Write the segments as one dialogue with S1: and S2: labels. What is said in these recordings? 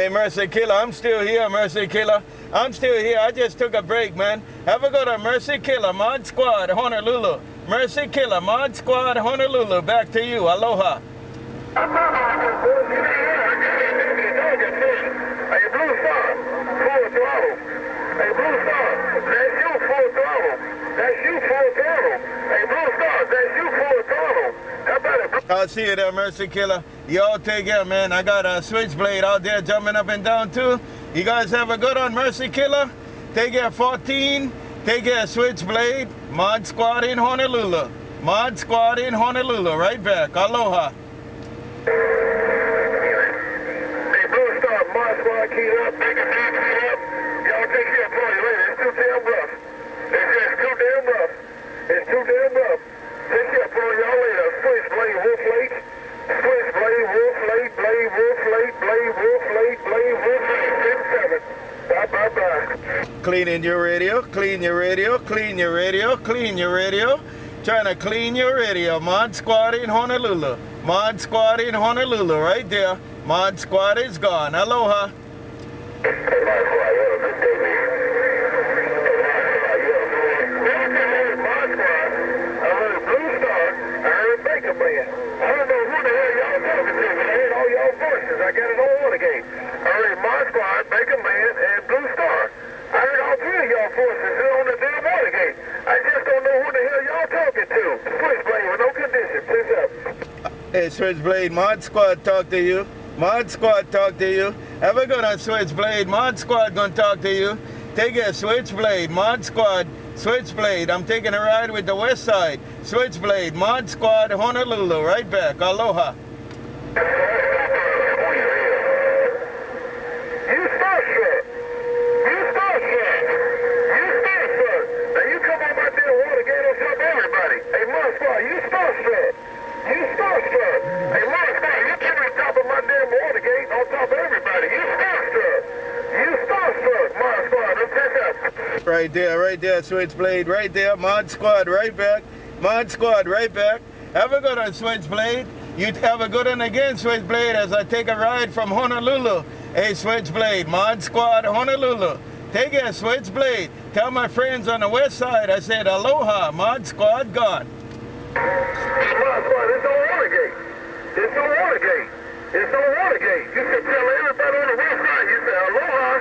S1: Hey, MercyKiller, I'm still here, MercyKiller. I'm still here. I just took a break, man. Have a good one, MercyKiller, Mod Squad, Honolulu. MercyKiller, Mod Squad, Honolulu. Back to you. Aloha.
S2: Hey, Blue Star, full throttle. Hey, Blue Star, that's you full throttle. That's you full throttle. Hey, Blue Star, that's you full throttle. How about it, Blue?
S1: I'll see you there, MercyKiller. Y'all take care, man. I got a SwitchBlade out there jumping up and down, too. You guys have a good one, MercyKiller. Take care, 14. Take care, SwitchBlade. Mod Squad in Honolulu. Mod Squad in Honolulu. Right back. Aloha.
S2: Hey, Blue Star, ModSquad, keyed up. Take a deep key up. Y'all take care for you later. It's too damn rough. It's too damn rough. It's too damn rough. Take care for y'all later. SwitchBlade, Wolflake. SwitchBlade, Wolflake, Blade, Wolflake, Blade, Wolflake, Blade, Wolflake, 10-7. Bye, bye, bye.
S1: Cleaning your radio, clean your radio, clean your radio, clean your radio. Trying to clean your radio. Mod Squad in Honolulu. Mod Squad in Honolulu, right there. Mod Squad is gone. Aloha.
S2: Hey, ModSquad, you have a good day, man. ModSquad, I heard Blue Star, I heard Baker Man. I don't know who the hell y'all talking to, but I heard all y'all voices. I got it on Watergate. I heard ModSquad, Baker Man, and Blue Star. I heard all three of y'all voices on the damn Watergate. I just don't know who the hell y'all talking to. SwitchBlade with no condition. Please up.
S1: Hey, SwitchBlade, Mod Squad talk to you. Mod Squad talk to you. Have a good one, SwitchBlade. Mod Squad gonna talk to you. Take care, SwitchBlade. Mod Squad, SwitchBlade. I'm taking a ride with the West Side. SwitchBlade, Mod Squad, Honolulu. Right back. Aloha.
S2: You starstruck. You starstruck. You starstruck. Now you come on my damn Watergate on top of everybody. Hey, ModSquad, you starstruck. You starstruck. Hey, ModSquad, you came on top of my damn Watergate on top of everybody. You starstruck. You starstruck, ModSquad. Let's pick up.
S1: Right there, SwitchBlade. Right there. Mod Squad, right back. Mod Squad, right back. Have a good one, SwitchBlade. You have a good one again, SwitchBlade, as I take a ride from Honolulu. Hey, SwitchBlade, Mod Squad, Honolulu. Take care, SwitchBlade. Tell my friends on the West Side I said aloha. Mod Squad gone.
S2: Hey, ModSquad, it's on Watergate. It's on Watergate. It's on Watergate. You should tell everybody on the West Side, you say aloha.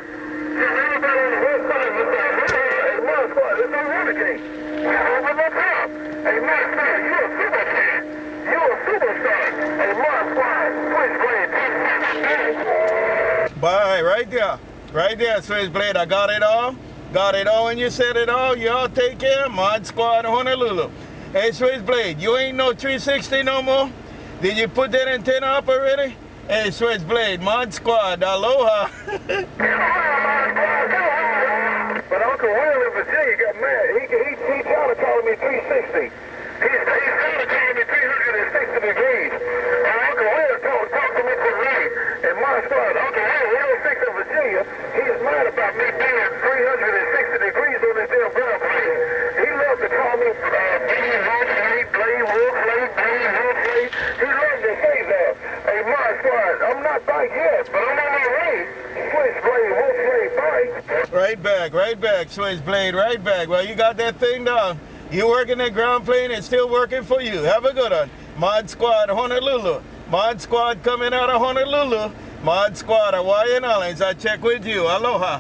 S2: Tell everybody on the West Side, you say aloha. Hey, ModSquad, it's on Watergate. You're over the top. Hey, ModSquad, you're a super fan. You're a superstar. Hey, ModSquad, SwitchBlade,
S1: Bye, right there. Right there, SwitchBlade. I got it all. Got it all when you said it all. Y'all take care. Mod Squad, Honolulu. Hey, SwitchBlade, you ain't no 360 no more? Did you put that antenna up already? Hey, SwitchBlade, Mod Squad, aloha.
S2: But Uncle Will in Virginia got mad. He tried to call me 360. He's trying to call me 360 degrees. And Uncle Will talked to me for right. And ModSquad, Uncle Will, 106 in Virginia, he's mad about me being 360 degrees on this damn ground plane. He loves to call me Blade, Wolflake, Blade, Wolflake. He loves to say that. Hey, ModSquad, I'm not back yet, but I'm on my way. SwitchBlade, Wolflake, bye.
S1: Right back, SwitchBlade, right back. Well, you got that thing down. You working that ground plane, it's still working for you. Have a good one. Mod Squad, Honolulu. Mod Squad coming out of Honolulu. Mod Squad, Hawaiian Islands. I check with you. Aloha.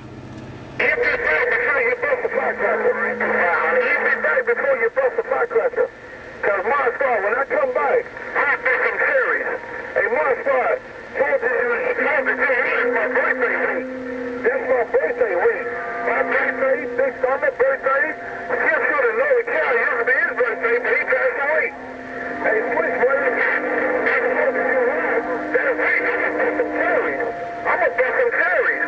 S2: Give me back before you bust the firecracker. Give me back before you bust the firecracker. Because ModSquad, when I come back, I'll do some series. Hey, ModSquad, told you it's my birthday week. That's my birthday week. My birthday, Big Summer birthday. Just should have known it used to be his birthday, but he passed away. Hey, SwitchBlade, that's what you want. That week, I'm going to bust some series. I'm going to bust some series.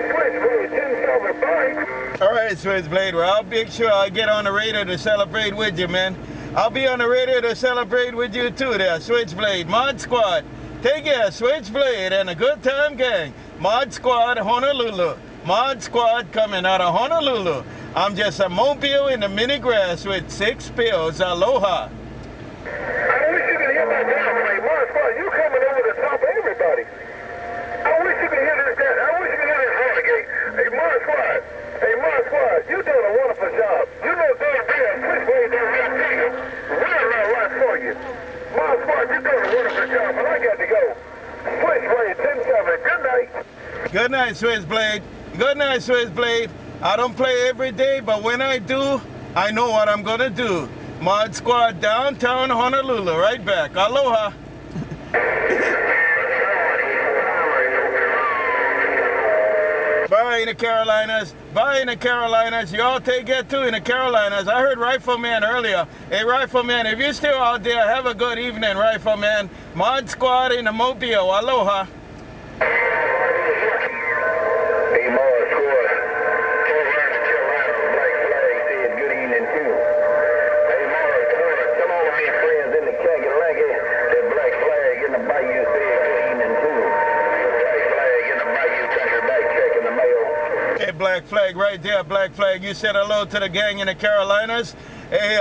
S2: SwitchBlade, 10-7, bye.
S1: All right, SwitchBlade. Well, I'll make sure I get on the radio to celebrate with you, man. I'll be on the radio to celebrate with you too there, SwitchBlade. Mod Squad. Take care, SwitchBlade and a good time gang. Mod Squad, Honolulu. Mod Squad coming out of Honolulu. I'm just a mobile in the mini grass with 6 pills. Aloha.
S2: I wish you could hear my downplay. ModSquad, you coming over the top of everybody. I wish you could hear this guy. Hey, ModSquad. Hey, ModSquad, you doing a wonderful job. You know damn well SwitchBlade don't have to you. We're not right for you. ModSquad, you doing a wonderful job, but I got to go. SwitchBlade 10-7. Good night.
S1: Good night, SwitchBlade. Good night, SwitchBlade. I don't play every day, but when I do, I know what I'm gonna do. ModSquad downtown Honolulu, right back. Aloha. Bye in the Carolinas. Bye in the Carolinas. Y'all take care too in the Carolinas. I heard Rifleman earlier. Hey, Rifleman, if you're still out there, have a good evening, Rifleman. ModSquad in the Mobile. Aloha.
S2: Hey, ModSquad. BlackFlag said good evening too. Hey, ModSquad, some of my friends in the Kakalaki, that BlackFlag in the Bayou said good evening too. BlackFlag in the Bayou country back checking the mail.
S1: Hey, BlackFlag right there, BlackFlag. You said hello to the gang in the Carolinas. Hey,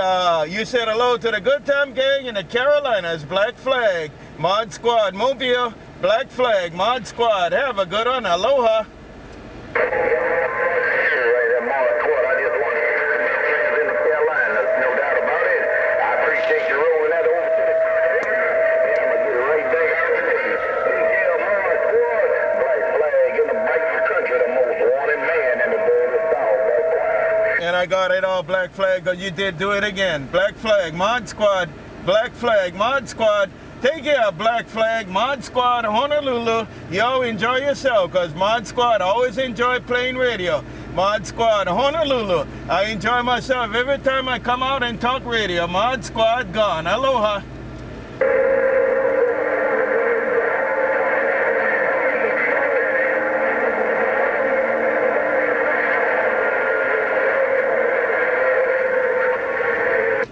S1: you said hello to the Good Time gang in the Carolinas. BlackFlag, ModSquad, Mobile, BlackFlag, ModSquad. Have a good one. Aloha. And I got it all, BlackFlag, because you did do it again. BlackFlag, ModSquad, BlackFlag, ModSquad. Take care, BlackFlag, ModSquad, Honolulu. Yo, enjoy yourself, because ModSquad always enjoy playing radio. ModSquad, Honolulu. I enjoy myself every time I come out and talk radio. ModSquad gone. Aloha.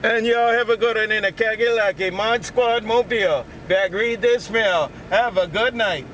S1: And y'all have a good one in the Kakalaki. ModSquad Mobile. Back read this mail. Have a good night.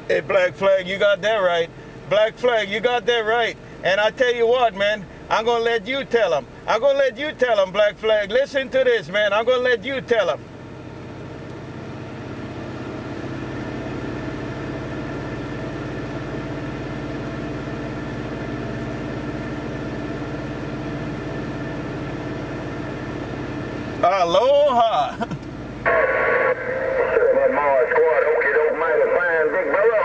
S1: Hey, BlackFlag, you got that right. BlackFlag, you got that right. And I tell you what, man, I'm going to let you tell him. I'm going to let you tell him, BlackFlag. Listen to this, man. I'm going to let you tell him. Aloha.
S2: ModSquad, okay, don't mind a fine big brother.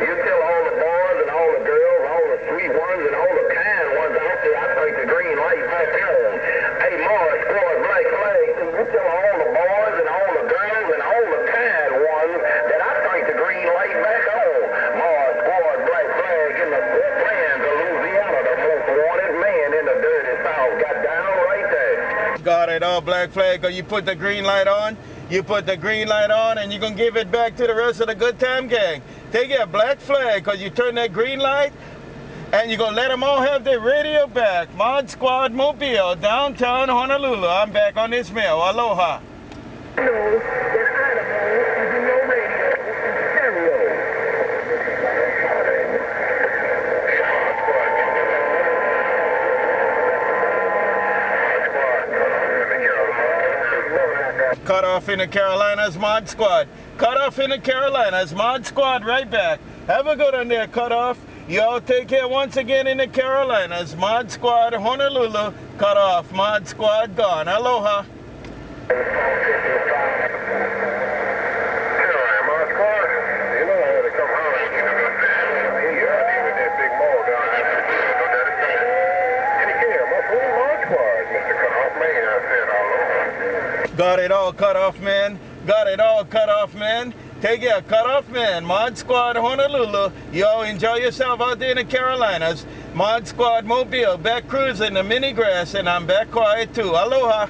S2: You tell all the boys and all the girls, all the sweet ones and all the kind ones out there, I think the green light back home. Hey, ModSquad, BlackFlag, you tell all the boys and all the girls and all the kind ones that I think the green light back home. ModSquad, BlackFlag in the lands of Louisiana, the most wanted man in the dirty South. Got down right there.
S1: Got it all, BlackFlag, because you put the green light on. You put the green light on and you're going to give it back to the rest of the Good Time gang. Take it, BlackFlag, because you turn that green light and you're going to let them all have their radio back. ModSquad Mobile, downtown Honolulu. I'm back on this mail. Aloha. Cut off in the Carolinas, ModSquad. Cut off in the Carolinas, ModSquad right back. Have a good one there, Cut off. Y'all take care once again in the Carolinas. ModSquad, Honolulu. Cut off, ModSquad gone. Aloha. Got it all, CutOffMan. Got it all, CutOffMan. Take care, CutOffMan. ModSquad Honolulu. Yo, enjoy yourself out there in the Carolinas. ModSquad Mobile. Back cruising the mini grass, and I'm back quiet too. Aloha.